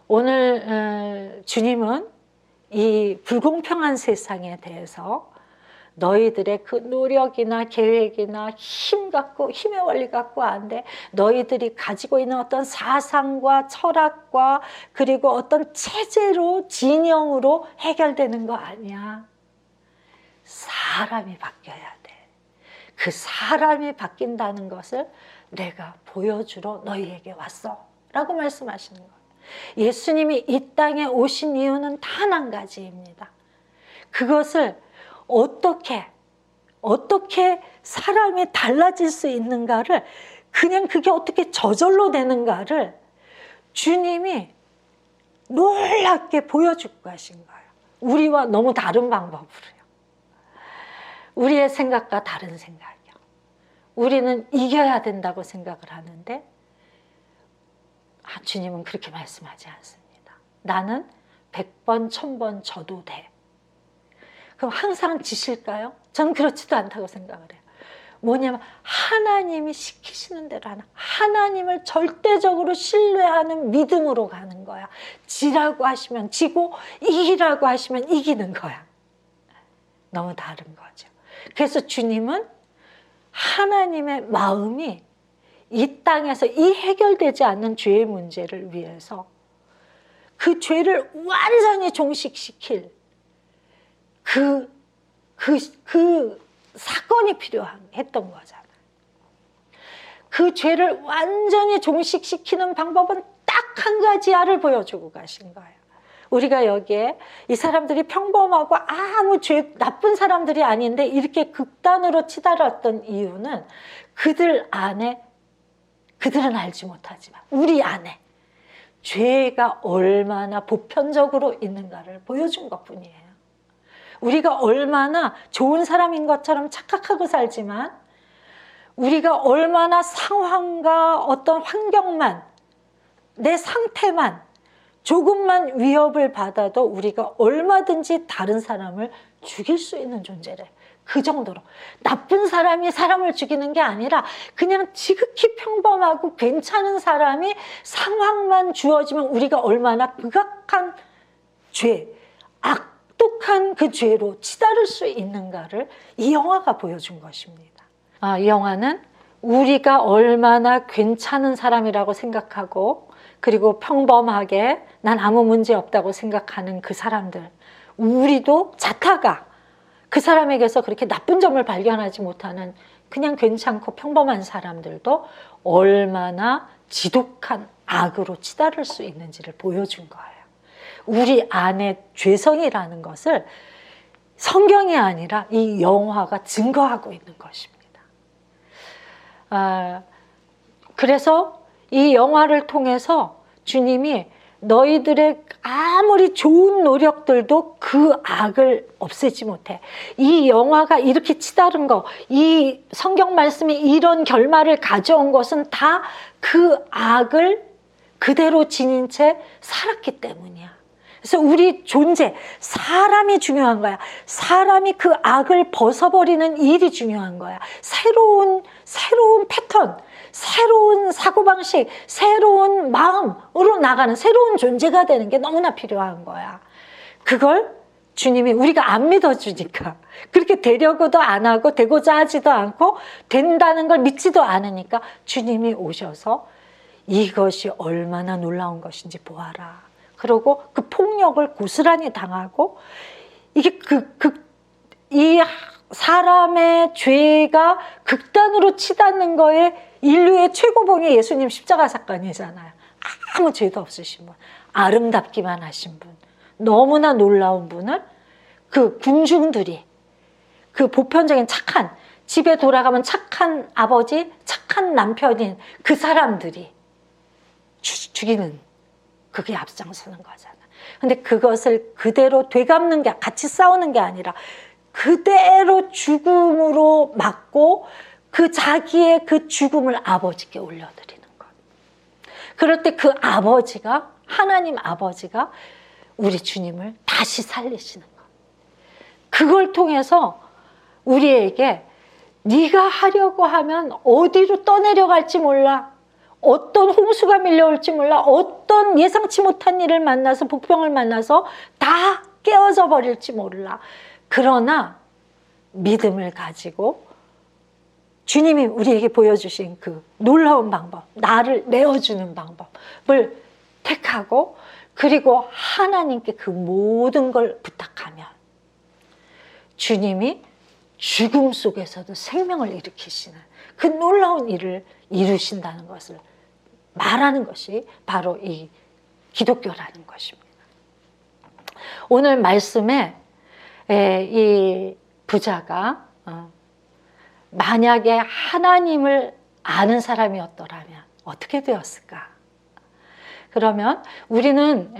오늘 주님은 이 불공평한 세상에 대해서 너희들의 그 노력이나 계획이나 힘의 원리 갖고 안 돼. 너희들이 가지고 있는 어떤 사상과 철학과 그리고 어떤 체제로 진영으로 해결되는 거 아니야. 사람이 바뀌어야 돼. 그 사람이 바뀐다는 것을 내가 보여주러 너희에게 왔어 라고 말씀하시는 거예요. 예수님이 이 땅에 오신 이유는 단 한 가지입니다. 그것을 어떻게 사람이 달라질 수 있는가를, 그냥 그게 어떻게 저절로 되는가를 주님이 놀랍게 보여주고 가신 거예요. 우리와 너무 다른 방법으로요. 우리의 생각과 다른 생각이요. 우리는 이겨야 된다고 생각을 하는데 주님은 그렇게 말씀하지 않습니다. 나는 100번, 1000번 져도 돼. 그럼 항상 지실까요? 저는 그렇지도 않다고 생각을 해요. 뭐냐면 하나님이 시키시는 대로 하는, 하나님을 절대적으로 신뢰하는 믿음으로 가는 거야. 지라고 하시면 지고 이기라고 하시면 이기는 거야. 너무 다른 거죠. 그래서 주님은 하나님의 마음이 이 땅에서 이 해결되지 않는 죄의 문제를 위해서 그 죄를 완전히 종식시킬 그 사건이 필요했던 거잖아요. 그 죄를 완전히 종식시키는 방법은 딱 한 가지야를 보여주고 가신 거예요. 우리가 여기에 이 사람들이 평범하고 아무 나쁜 사람들이 아닌데 이렇게 극단으로 치달았던 이유는 그들은 알지 못하지만 우리 안에 죄가 얼마나 보편적으로 있는가를 보여준 것뿐이에요. 우리가 얼마나 좋은 사람인 것처럼 착각하고 살지만 우리가 얼마나 상황과 어떤 환경만, 내 상태만 조금만 위협을 받아도 우리가 얼마든지 다른 사람을 죽일 수 있는 존재래. 그 정도로 나쁜 사람이 사람을 죽이는 게 아니라 그냥 지극히 평범하고 괜찮은 사람이 상황만 주어지면 우리가 얼마나 극악한 죄, 악독한 그 죄로 치달을 수 있는가를 이 영화가 보여준 것입니다. 이 영화는 우리가 얼마나 괜찮은 사람이라고 생각하고 그리고 평범하게 난 아무 문제 없다고 생각하는 그 사람들, 우리도 자타가 그 사람에게서 그렇게 나쁜 점을 발견하지 못하는 그냥 괜찮고 평범한 사람들도 얼마나 지독한 악으로 치달을 수 있는지를 보여준 거예요. 우리 안에 죄성이라는 것을 성경이 아니라 이 영화가 증거하고 있는 것입니다. 그래서 이 영화를 통해서 주님이 너희들의 아무리 좋은 노력들도 그 악을 없애지 못해. 이 영화가 이렇게 치달은 거, 이 성경 말씀이 이런 결말을 가져온 것은 다 그 악을 그대로 지닌 채 살았기 때문이야. 그래서 우리 존재, 사람이 중요한 거야. 사람이 그 악을 벗어버리는 일이 중요한 거야. 새로운 패턴, 새로운 사고방식, 새로운 마음으로 나가는 새로운 존재가 되는 게 너무나 필요한 거야. 그걸 주님이 우리가 안 믿어주니까, 그렇게 되려고도 안 하고 되고자 하지도 않고 된다는 걸 믿지도 않으니까 주님이 오셔서 이것이 얼마나 놀라운 것인지 보아라. 그리고 그 폭력을 고스란히 당하고, 이게 이 사람의 죄가 극단으로 치닫는 거에 인류의 최고봉이 예수님 십자가 사건이잖아요. 아무 죄도 없으신 분, 아름답기만 하신 분, 너무나 놀라운 분을 그 군중들이, 그 보편적인 착한, 집에 돌아가면 착한 아버지, 착한 남편인 그 사람들이 죽이는, 그게 앞장서는 거잖아. 근데 그것을 그대로 되갚는 게, 같이 싸우는 게 아니라 그대로 죽음으로 맞고 그 자기의 그 죽음을 아버지께 올려드리는 것. 그럴 때 그 아버지가, 하나님 아버지가 우리 주님을 다시 살리시는 것. 그걸 통해서 우리에게 네가 하려고 하면 어디로 떠내려갈지 몰라, 어떤 홍수가 밀려올지 몰라, 어떤 예상치 못한 일을 만나서, 복병을 만나서 다 깨어져 버릴지 몰라. 그러나 믿음을 가지고 주님이 우리에게 보여주신 그 놀라운 방법, 나를 내어주는 방법을 택하고, 그리고 하나님께 그 모든 걸 부탁하면 주님이 죽음 속에서도 생명을 일으키시는 그 놀라운 일을 이루신다는 것을 말하는 것이 바로 이 기독교라는 것입니다. 오늘 말씀에 이 부자가 만약에 하나님을 아는 사람이었더라면 어떻게 되었을까? 그러면 우리는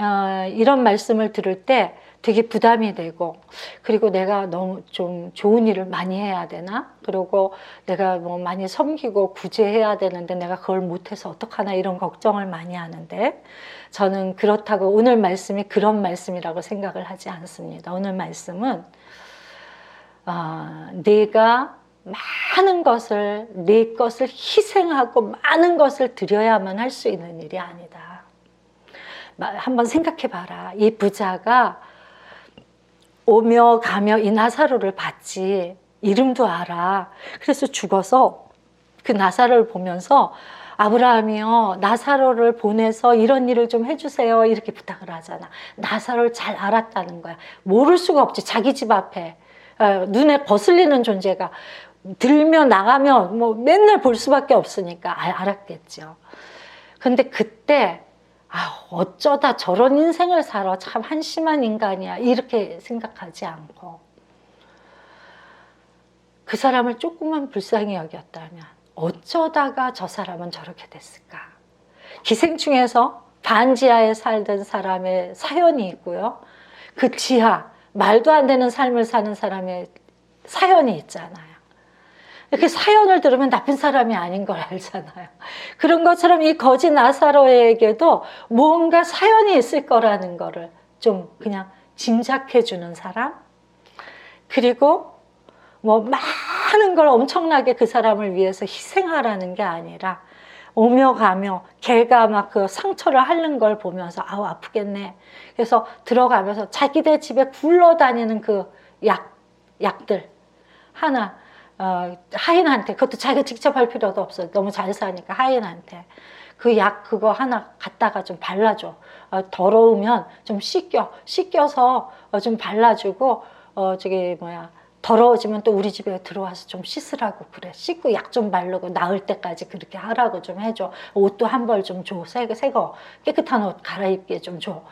이런 말씀을 들을 때 되게 부담이 되고, 그리고 내가 너무 좀 좋은 일을 많이 해야 되나? 그리고 내가 뭐 많이 섬기고 구제해야 되는데 내가 그걸 못해서 어떡하나, 이런 걱정을 많이 하는데, 저는 그렇다고 오늘 말씀이 그런 말씀이라고 생각을 하지 않습니다. 오늘 말씀은 내가 많은 것을, 내 것을 희생하고 많은 것을 드려야만 할 수 있는 일이 아니다. 한번 생각해 봐라. 이 부자가 오며 가며 이 나사로를 봤지, 이름도 알아. 그래서 죽어서 그 나사로를 보면서 아브라함이요, 나사로를 보내서 이런 일을 좀 해주세요, 이렇게 부탁을 하잖아. 나사로를 잘 알았다는 거야. 모를 수가 없지. 자기 집 앞에 눈에 거슬리는 존재가 들며 나가며 뭐 맨날 볼 수밖에 없으니까 알았겠죠. 근데 그때 어쩌다 저런 인생을 살아, 참 한심한 인간이야, 이렇게 생각하지 않고 그 사람을 조금만 불쌍히 여겼다면 어쩌다가 저 사람은 저렇게 됐을까? 기생충에서 반지하에 살던 사람의 사연이 있고요, 그 지하, 말도 안 되는 삶을 사는 사람의 사연이 있잖아요. 그 사연을 들으면 나쁜 사람이 아닌 걸 알잖아요. 그런 것처럼 이 거지 나사로에게도 뭔가 사연이 있을 거라는 거를 좀 그냥 짐작해 주는 사람, 그리고 뭐 많은 걸 엄청나게 그 사람을 위해서 희생하라는 게 아니라 오며 가며 걔가 막 그 상처를 앓는 걸 보면서 아우 아프겠네. 그래서 들어가면서 자기들 집에 굴러다니는 그 약들 하나, 하인한테, 그것도 자기가 직접 할 필요도 없어. 너무 잘 사니까 하인한테 그 약 그거 하나 갖다가 좀 발라줘. 더러우면 좀 씻겨서 좀 발라주고, 더러워지면 또 우리 집에 들어와서 좀 씻으라고 그래. 씻고 약 좀 바르고 나을 때까지 그렇게 하라고 좀 해줘. 옷도 한 벌 좀 줘. 새거 깨끗한 옷 갈아입게 좀 줘.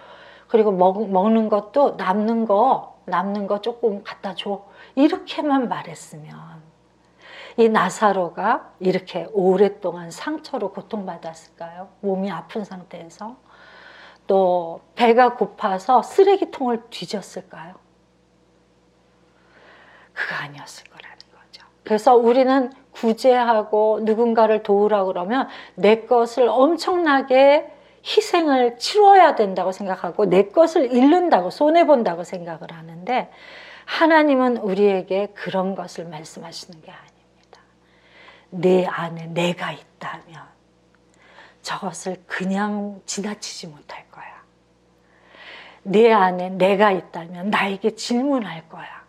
그리고 먹는 것도 남는 거 조금 갖다 줘. 이렇게만 말했으면 이 나사로가 이렇게 오랫동안 상처로 고통받았을까요? 몸이 아픈 상태에서. 또 배가 고파서 쓰레기통을 뒤졌을까요? 그거 아니었을 거라는 거죠. 그래서 우리는 구제하고 누군가를 도우라고 그러면 내 것을 엄청나게 희생을 치러야 된다고 생각하고 내 것을 잃는다고, 손해본다고 생각을 하는데, 하나님은 우리에게 그런 것을 말씀하시는 게 아닙니다. 내 안에 내가 있다면 저것을 그냥 지나치지 못할 거야. 내 안에 내가 있다면 나에게 질문할 거야.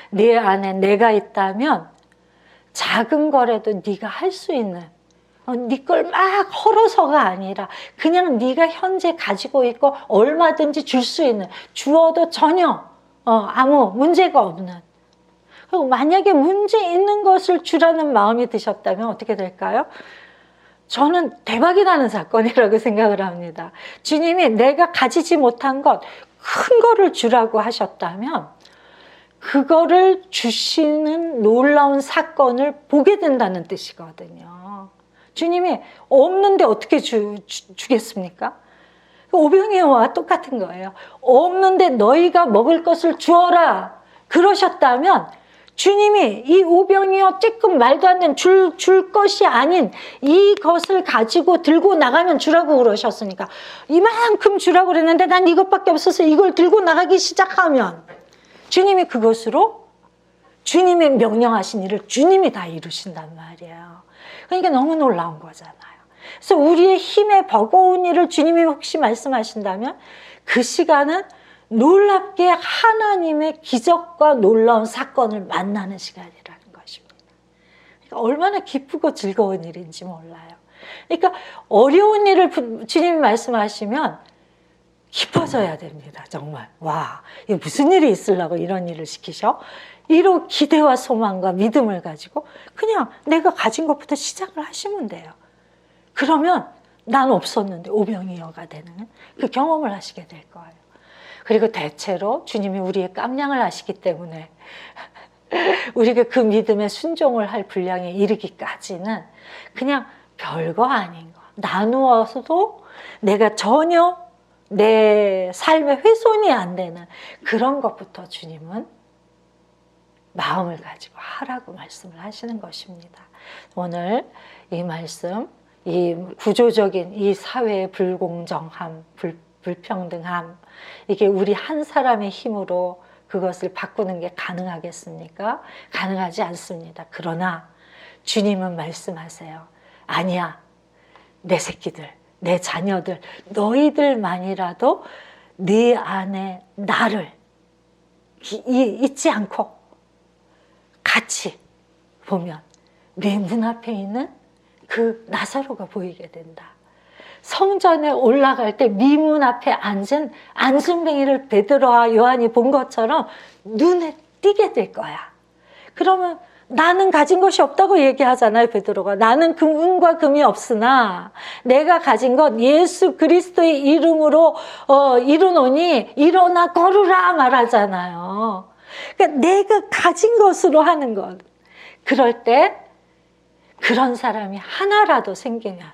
내 안에 내가 있다면 작은 거라도 네가 할 수 있는, 네 걸 막 헐어서가 아니라 그냥 네가 현재 가지고 있고 얼마든지 줄 수 있는, 주어도 전혀 아무 문제가 없는. 그리고 만약에 문제 있는 것을 주라는 마음이 드셨다면 어떻게 될까요? 저는 대박이 나는 사건이라고 생각을 합니다. 주님이 내가 가지지 못한 것, 큰 거를 주라고 하셨다면 그거를 주시는 놀라운 사건을 보게 된다는 뜻이거든요. 주님이 없는데 어떻게 주겠습니까? 오병이어와 똑같은 거예요. 없는데 너희가 먹을 것을 주어라 그러셨다면 주님이 이 오병이어 쬐끔 말도 안 되는 줄 것이 아닌 이것을 가지고 들고 나가면 주라고 그러셨으니까 이만큼 주라고 그랬는데 난 이것밖에 없어서 이걸 들고 나가기 시작하면 주님이 그것으로 주님이 명령하신 일을 주님이 다 이루신단 말이에요. 그러니까 너무 놀라운 거잖아요. 그래서 우리의 힘에 버거운 일을 주님이 혹시 말씀하신다면 그 시간은 놀랍게 하나님의 기적과 놀라운 사건을 만나는 시간이라는 것입니다. 그러니까 얼마나 기쁘고 즐거운 일인지 몰라요. 그러니까 어려운 일을 주님이 말씀하시면 기뻐져야 됩니다. 정말. 와, 이게 무슨 일이 있으려고 이런 일을 시키셔? 이런 기대와 소망과 믿음을 가지고 그냥 내가 가진 것부터 시작을 하시면 돼요. 그러면 난 없었는데 오병이어가 되는 그 경험을 하시게 될 거예요. 그리고 대체로 주님이 우리의 깜냥을 아시기 때문에 우리가 그 믿음에 순종을 할 분량에 이르기까지는 그냥 별거 아닌 거. 나누어서도 내가 전혀 내 삶에 훼손이 안 되는 그런 것부터 주님은 마음을 가지고 하라고 말씀을 하시는 것입니다. 오늘 이 말씀, 이 구조적인 이 사회의 불공정함, 불평등함, 이게 우리 한 사람의 힘으로 그것을 바꾸는 게 가능하겠습니까? 가능하지 않습니다. 그러나 주님은 말씀하세요. 아니야, 내 새끼들, 내 자녀들, 너희들만이라도 네 안에 나를 잊지 않고 같이 보면 내 문 앞에 있는 그 나사로가 보이게 된다. 성전에 올라갈 때 미문 앞에 앉은 안순뱅이를 베드로와 요한이 본 것처럼 눈에 띄게 될 거야. 그러면 나는 가진 것이 없다고 얘기하잖아요, 베드로가. 나는 은과 금이 없으나 내가 가진 것 예수 그리스도의 이름으로 이루노니 일어나 걸으라 말하잖아요. 그러니까 내가 가진 것으로 하는 것. 그럴 때 그런 사람이 하나라도 생기면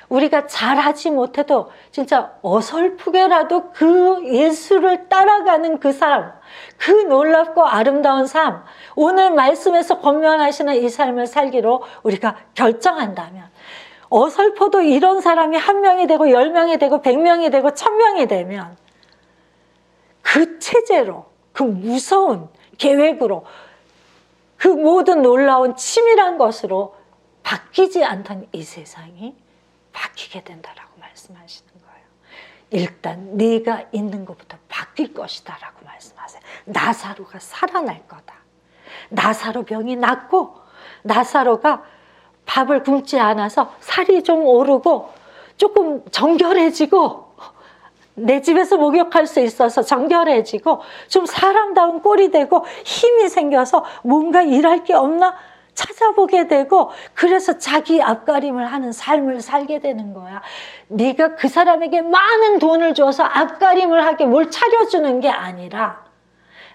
우리가 잘하지 못해도 진짜 어설프게라도 그 예수를 따라가는 그 삶, 그 놀랍고 아름다운 삶, 오늘 말씀에서 권면하시는 이 삶을 살기로 우리가 결정한다면 어설퍼도 이런 사람이 1명이 되고 10명이 되고 100명이 되고 1000명이 되면 그 체제로, 그 무서운 계획으로, 그 모든 놀라운 치밀한 것으로 바뀌지 않던 이 세상이 바뀌게 된다라고 말씀하시는 거예요. 일단 네가 있는 것부터 바뀔 것이다 라고 말씀하세요. 나사로가 살아날 거다. 나사로 병이 낫고 나사로가 밥을 굶지 않아서 살이 좀 오르고 조금 정결해지고 내 집에서 목욕할 수 있어서 정결해지고 좀 사람다운 꼴이 되고 힘이 생겨서 뭔가 일할 게 없나 찾아보게 되고 그래서 자기 앞가림을 하는 삶을 살게 되는 거야. 네가 그 사람에게 많은 돈을 줘서 앞가림을 하게 뭘 차려주는 게 아니라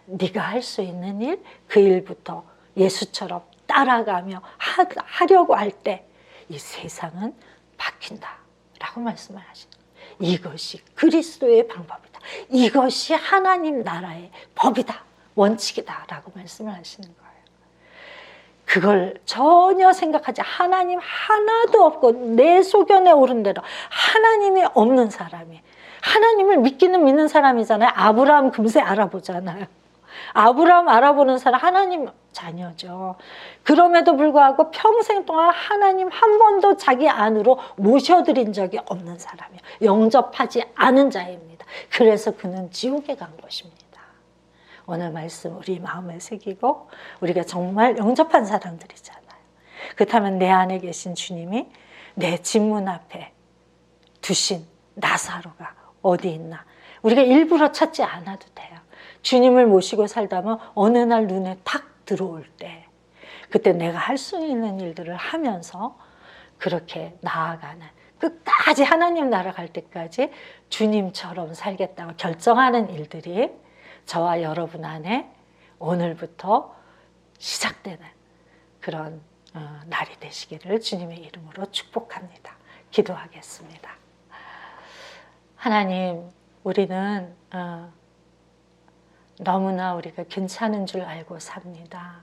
네가 할 수 있는 일, 그 일부터 예수처럼 따라가며 하려고 할 때 이 세상은 바뀐다라고 말씀을 하시는 거예요. 이것이 그리스도의 방법이다. 이것이 하나님 나라의 법이다. 원칙이다라고 말씀을 하시는 거예요. 그걸 전혀 생각하지, 하나님 하나도 없고 내 소견에 오른 대로 하나님이 없는 사람이, 하나님을 믿는 사람이잖아요. 아브라함 금세 알아보잖아요. 아브라함 알아보는 사람 하나님 자녀죠. 그럼에도 불구하고 평생 동안 하나님 한 번도 자기 안으로 모셔드린 적이 없는 사람이에요. 영접하지 않은 자입니다. 그래서 그는 지옥에 간 것입니다. 오늘 말씀 우리 마음에 새기고 우리가 정말 영접한 사람들이잖아요. 그렇다면 내 안에 계신 주님이 내 집 문 앞에 두신 나사로가 어디 있나? 우리가 일부러 찾지 않아도 돼요. 주님을 모시고 살다면 어느 날 눈에 탁 들어올 때 그때 내가 할 수 있는 일들을 하면서 그렇게 나아가는, 끝까지 하나님 나라 갈 때까지 주님처럼 살겠다고 결정하는 일들이 저와 여러분 안에 오늘부터 시작되는 그런 날이 되시기를 주님의 이름으로 축복합니다. 기도하겠습니다. 하나님, 우리는 너무나 우리가 괜찮은 줄 알고 삽니다.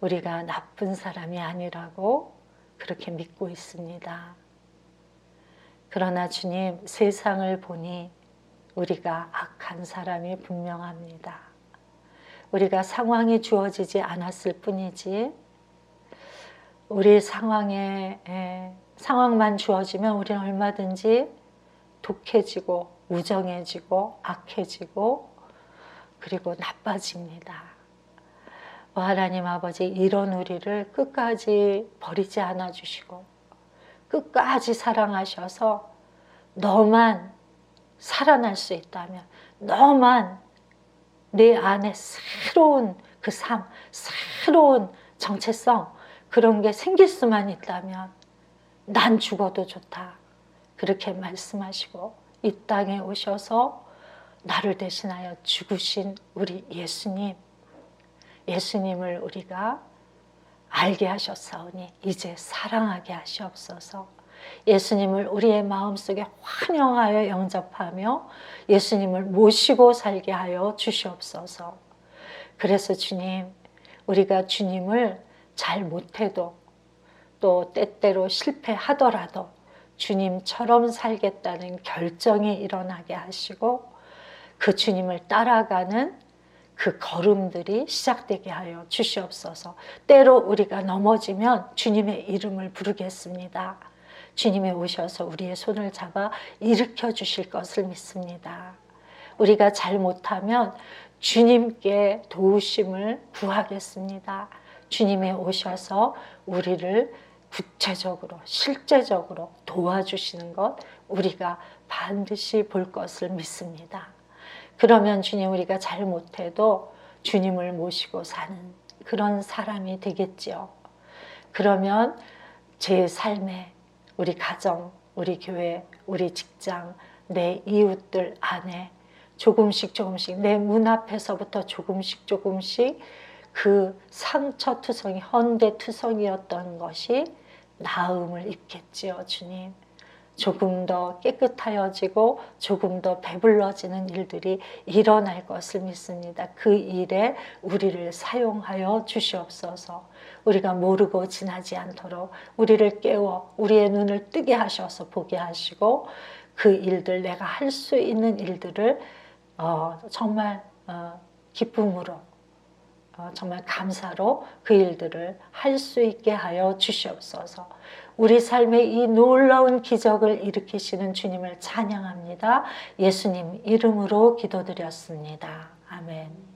우리가 나쁜 사람이 아니라고 그렇게 믿고 있습니다. 그러나 주님, 세상을 보니 우리가 악한 사람이 분명합니다. 우리가 상황이 주어지지 않았을 뿐이지 우리 상황만 주어지면 우리는 얼마든지 독해지고 우정해지고 악해지고 그리고 나빠집니다. 하나님 아버지, 이런 우리를 끝까지 버리지 않아 주시고 끝까지 사랑하셔서 너만 살아날 수 있다면, 너만 내 안에 새로운 그 삶, 새로운 정체성, 그런 게 생길 수만 있다면 난 죽어도 좋다. 그렇게 말씀하시고 이 땅에 오셔서 나를 대신하여 죽으신 우리 예수님을 우리가 알게 하셨사오니 이제 사랑하게 하시옵소서. 예수님을 우리의 마음속에 환영하여 영접하며 예수님을 모시고 살게 하여 주시옵소서. 그래서 주님, 우리가 주님을 잘 못해도 또 때때로 실패하더라도 주님처럼 살겠다는 결정이 일어나게 하시고 그 주님을 따라가는 그 걸음들이 시작되게 하여 주시옵소서. 때로 우리가 넘어지면 주님의 이름을 부르겠습니다. 주님이 오셔서 우리의 손을 잡아 일으켜 주실 것을 믿습니다. 우리가 잘못하면 주님께 도우심을 구하겠습니다. 주님이 오셔서 우리를 구체적으로 실제적으로 도와주시는 것 우리가 반드시 볼 것을 믿습니다. 그러면 주님, 우리가 잘못해도 주님을 모시고 사는 그런 사람이 되겠지요. 그러면 제 삶에 우리 가정, 우리 교회, 우리 직장, 내 이웃들 안에 조금씩 내 문 앞에서부터 조금씩 그 상처투성이, 헌대투성이었던 것이 나음을 입겠지요, 주님. 조금 더 깨끗하여지고 조금 더 배불러지는 일들이 일어날 것을 믿습니다. 그 일에 우리를 사용하여 주시옵소서. 우리가 모르고 지나지 않도록 우리를 깨워 우리의 눈을 뜨게 하셔서 보게 하시고 그 일들, 내가 할 수 있는 일들을 정말 기쁨으로 정말 감사로 그 일들을 할 수 있게 하여 주시옵소서. 우리 삶의 이 놀라운 기적을 일으키시는 주님을 찬양합니다. 예수님 이름으로 기도드렸습니다. 아멘.